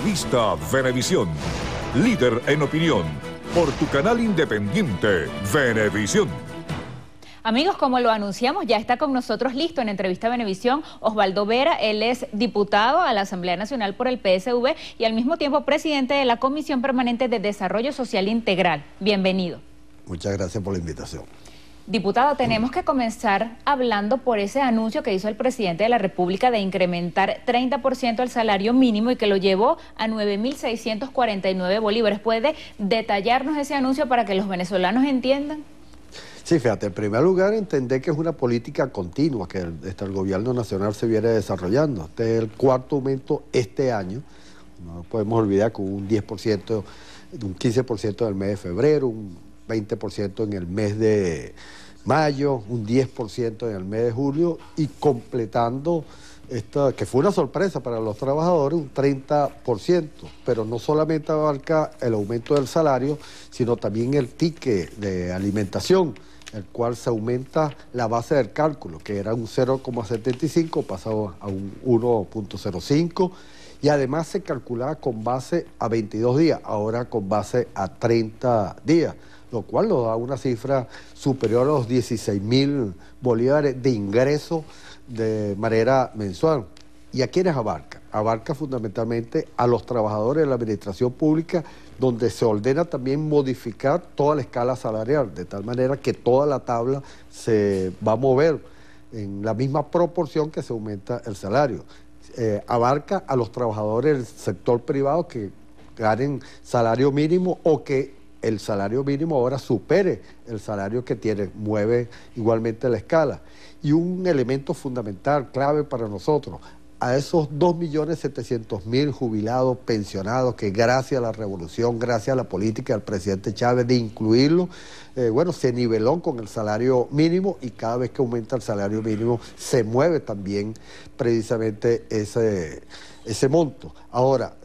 Revista Venevisión, líder en opinión, por tu canal independiente, Venevisión. Amigos, como lo anunciamos, ya está con nosotros listo en Entrevista Venevisión Osvaldo Vera. Él es diputado a la Asamblea Nacional por el PSV y al mismo tiempo presidente de la Comisión Permanente de Desarrollo Social Integral. Bienvenido. Muchas gracias por la invitación. Diputado, tenemos que comenzar hablando por ese anuncio que hizo el presidente de la República de incrementar 30% el salario mínimo y que lo llevó a 9.649 bolívares. ¿Puede detallarnos ese anuncio para que los venezolanos entiendan? Sí, fíjate, en primer lugar, entender que es una política continua que el gobierno nacional se viene desarrollando. Este es el cuarto aumento este año. No podemos olvidar que hubo un 10%, un 15% en el mes de febrero, un 20% en el mes de mayo, un 10% en el mes de julio y completando esta, que fue una sorpresa para los trabajadores, un 30%, pero no solamente abarca el aumento del salario, sino también el ticket de alimentación, el cual se aumenta la base del cálculo, que era un 0,75, pasado a un 1,05, y además se calculaba con base a 22 días, ahora con base a 30 días, lo cual nos da una cifra superior a los 16.000 bolívares de ingreso de manera mensual. ¿Y a quiénes abarca? Abarca fundamentalmente a los trabajadores de la administración pública, donde se ordena también modificar toda la escala salarial, de tal manera que toda la tabla se va a mover en la misma proporción que se aumenta el salario. Abarca a los trabajadores del sector privado que ganen salario mínimo o que el salario mínimo ahora supere el salario que tienen, mueve igualmente la escala. Y un elemento fundamental, clave para nosotros, a esos 2.700.000 jubilados, pensionados, que gracias a la revolución, gracias a la política del presidente Chávez de incluirlo, bueno, se niveló con el salario mínimo y cada vez que aumenta el salario mínimo se mueve también precisamente ese monto. Ahora,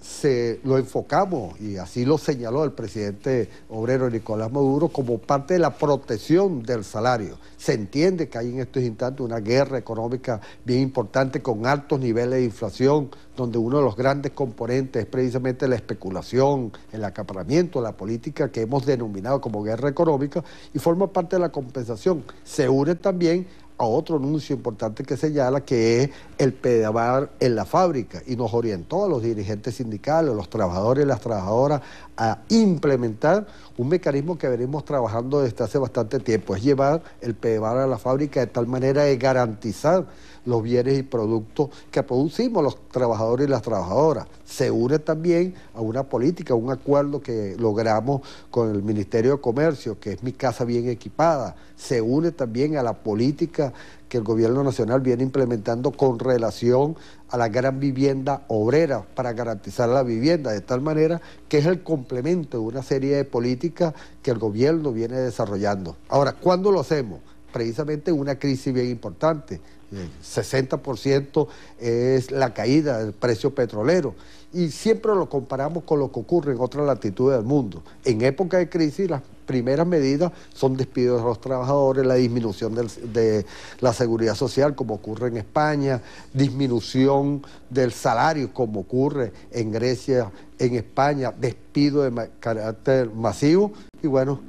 lo enfocamos, y así lo señaló el presidente obrero Nicolás Maduro, como parte de la protección del salario. Se entiende que hay en estos instantes una guerra económica bien importante con altos niveles de inflación, donde uno de los grandes componentes es precisamente la especulación, el acaparamiento, la política que hemos denominado como guerra económica, y forma parte de la compensación. Se une también a otro anuncio importante que señala, que es el PEDAVAR en la fábrica, y nos orientó a los dirigentes sindicales, a los trabajadores y las trabajadoras a implementar un mecanismo que venimos trabajando desde hace bastante tiempo, es llevar el PEDAVAR a la fábrica de tal manera de garantizar los bienes y productos que producimos los trabajadores y las trabajadoras. Se une también a una política, a un acuerdo que logramos con el Ministerio de Comercio, que es Mi Casa Bien Equipada. Se une también a la política que el gobierno nacional viene implementando con relación a la gran vivienda obrera para garantizar la vivienda, de tal manera que es el complemento de una serie de políticas que el gobierno viene desarrollando. Ahora, ¿cuándo lo hacemos? Precisamente una crisis bien importante. 60% es la caída del precio petrolero y siempre lo comparamos con lo que ocurre en otras latitudes del mundo. En época de crisis las primeras medidas son despidos de los trabajadores, la disminución de la seguridad social como ocurre en España, disminución del salario como ocurre en Grecia, en España, despido de carácter masivo y bueno,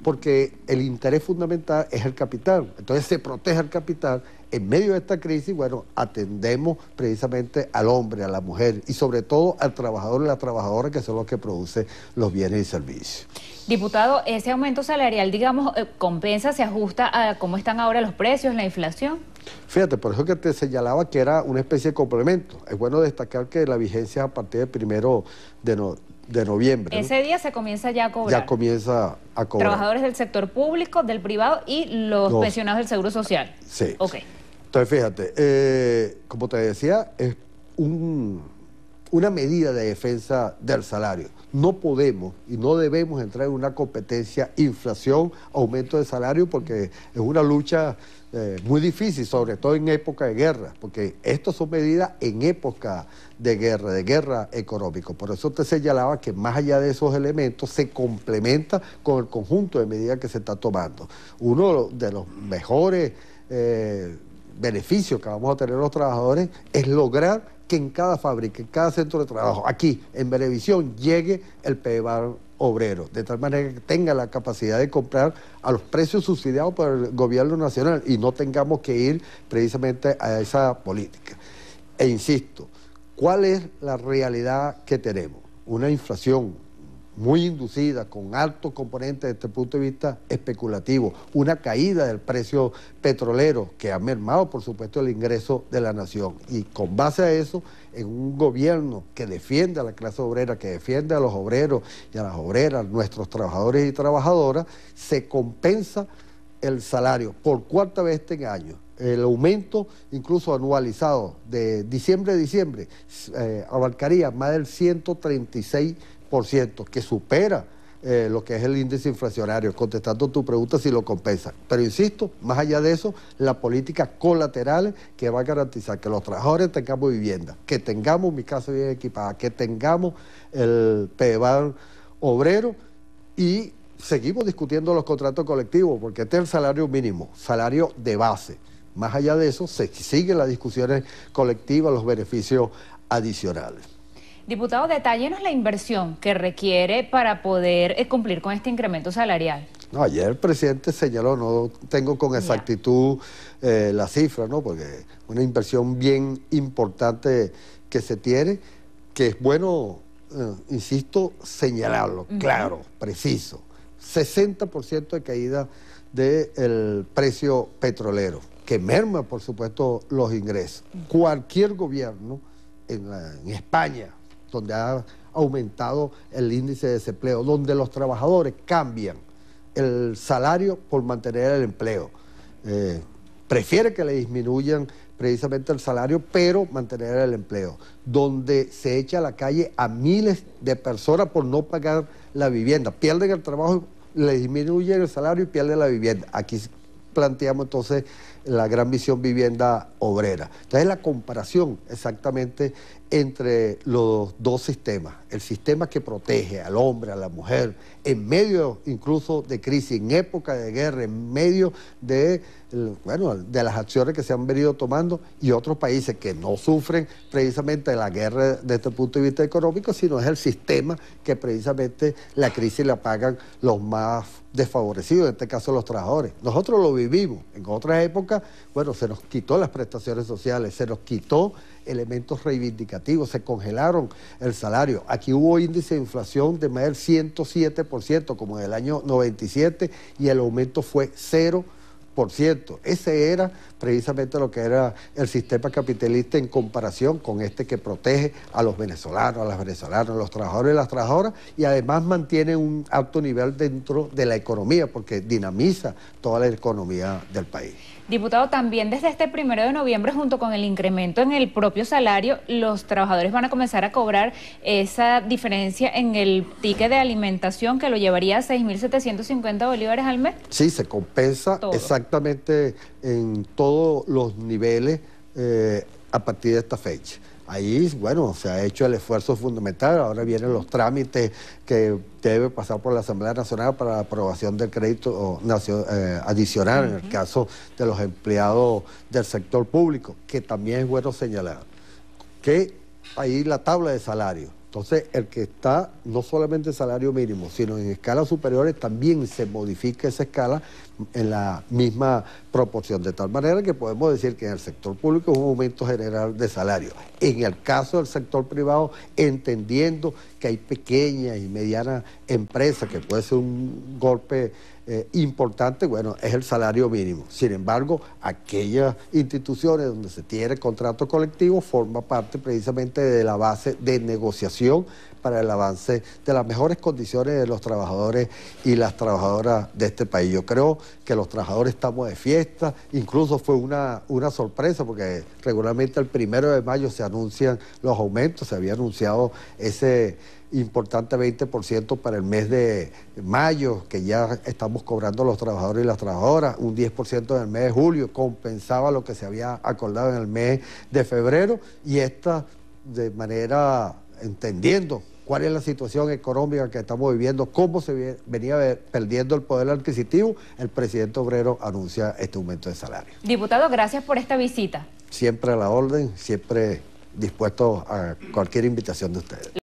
porque el interés fundamental es el capital. Entonces se protege el capital. En medio de esta crisis, bueno, atendemos precisamente al hombre, a la mujer y sobre todo al trabajador y la trabajadora, que son los que producen los bienes y servicios. Diputado, ese aumento salarial, digamos, compensa, se ajusta a cómo están ahora los precios, la inflación. Fíjate, por eso que te señalaba que era una especie de complemento. Es bueno destacar que la vigencia a partir del 1 de noviembre. Ese día se comienza ya a cobrar. Ya comienza a cobrar. Trabajadores del sector público, del privado y los pensionados del Seguro Social. Sí. Ok. Entonces, fíjate, como te decía, es una medida de defensa del salario. No podemos y no debemos entrar en una competencia inflación, aumento de salario, porque es una lucha muy difícil, sobre todo en época de guerra, porque estas son medidas en época de guerra económica. Por eso te señalaba que más allá de esos elementos se complementa con el conjunto de medidas que se está tomando. Uno de los mejores beneficios que vamos a tener los trabajadores es lograr que en cada fábrica, en cada centro de trabajo, aquí en Venevisión, llegue el PEVAR obrero, de tal manera que tenga la capacidad de comprar a los precios subsidiados por el gobierno nacional y no tengamos que ir precisamente a esa política. E insisto, ¿cuál es la realidad que tenemos? Una inflación muy inducida, con altos componentes desde este punto de vista especulativo, una caída del precio petrolero que ha mermado, por supuesto, el ingreso de la nación. Y con base a eso, en un gobierno que defiende a la clase obrera, que defiende a los obreros y a las obreras, nuestros trabajadores y trabajadoras, se compensa el salario por cuarta vez este año. El aumento incluso anualizado de diciembre a diciembre abarcaría más del 136%, que supera lo que es el índice inflacionario, contestando tu pregunta si lo compensa. Pero insisto, más allá de eso, las políticas colaterales que va a garantizar que los trabajadores tengamos vivienda, que tengamos mi casa bien equipada, que tengamos el PEVAR obrero y seguimos discutiendo los contratos colectivos, porque este es el salario mínimo, salario de base. Más allá de eso, se siguen las discusiones colectivas, los beneficios adicionales. Diputado, detállenos la inversión que requiere para poder cumplir con este incremento salarial. No, ayer el presidente señaló, no tengo con exactitud la cifra, ¿no? Porque una inversión bien importante que se tiene, que es bueno, insisto, señalarlo, claro, preciso. 60% de caída del precio petrolero, que merma, por supuesto, los ingresos. Cualquier gobierno en España, donde ha aumentado el índice de desempleo, donde los trabajadores cambian el salario por mantener el empleo. Prefiere que le disminuyan precisamente el salario, pero mantener el empleo. Donde se echa a la calle a miles de personas por no pagar la vivienda. Pierden el trabajo, le disminuyen el salario y pierden la vivienda. Aquí planteamos entonces la gran visión vivienda obrera. Entonces la comparación exactamente entre los dos sistemas, el sistema que protege al hombre, a la mujer, en medio incluso de crisis, en época de guerra, en medio de, de las acciones que se han venido tomando, y otros países que no sufren precisamente la guerra desde el punto de vista económico, sino es el sistema que precisamente la crisis la pagan los más desfavorecidos, en este caso los trabajadores. Nosotros lo vivimos. En otras épocas, bueno, se nos quitó las prestaciones sociales, se nos quitó elementos reivindicativos, se congelaron el salario. Aquí hubo índice de inflación de más del 107%, como en el año 97, y el aumento fue 0%. Ese era precisamente lo que era el sistema capitalista en comparación con este que protege a los venezolanos, a las venezolanas, a los trabajadores y las trabajadoras, y además mantiene un alto nivel dentro de la economía, porque dinamiza toda la economía del país. Diputado, también desde este 1 de noviembre, junto con el incremento en el propio salario, los trabajadores van a comenzar a cobrar esa diferencia en el ticket de alimentación que lo llevaría a 6.750 bolívares al mes. Sí, se compensa todo, exactamente en todos los niveles a partir de esta fecha. Ahí, bueno, se ha hecho el esfuerzo fundamental, ahora vienen los trámites que debe pasar por la Asamblea Nacional para la aprobación del crédito adicional en el caso de los empleados del sector público, que también es bueno señalar, que ahí la tabla de salario. Entonces, el que está no solamente en salario mínimo, sino en escalas superiores, también se modifica esa escala en la misma proporción, de tal manera que podemos decir que en el sector público es un aumento general de salario. En el caso del sector privado, entendiendo que hay pequeñas y medianas empresas, que puede ser un golpe importante, bueno, es el salario mínimo. Sin embargo, aquellas instituciones donde se tiene contrato colectivo forma parte precisamente de la base de negociación para el avance de las mejores condiciones de los trabajadores y las trabajadoras de este país. Yo creo que los trabajadores estamos de fiesta, incluso fue una sorpresa porque regularmente el 1 de mayo se anuncian los aumentos, se había anunciado ese importante 20% para el mes de mayo, que ya estamos cobrando los trabajadores y las trabajadoras, un 10% en el mes de julio, compensaba lo que se había acordado en el mes de febrero, y esta de manera entendiendo cuál es la situación económica que estamos viviendo, cómo se venía perdiendo el poder adquisitivo, el presidente obrero anuncia este aumento de salario. Diputado, gracias por esta visita. Siempre a la orden, siempre dispuestos a cualquier invitación de ustedes.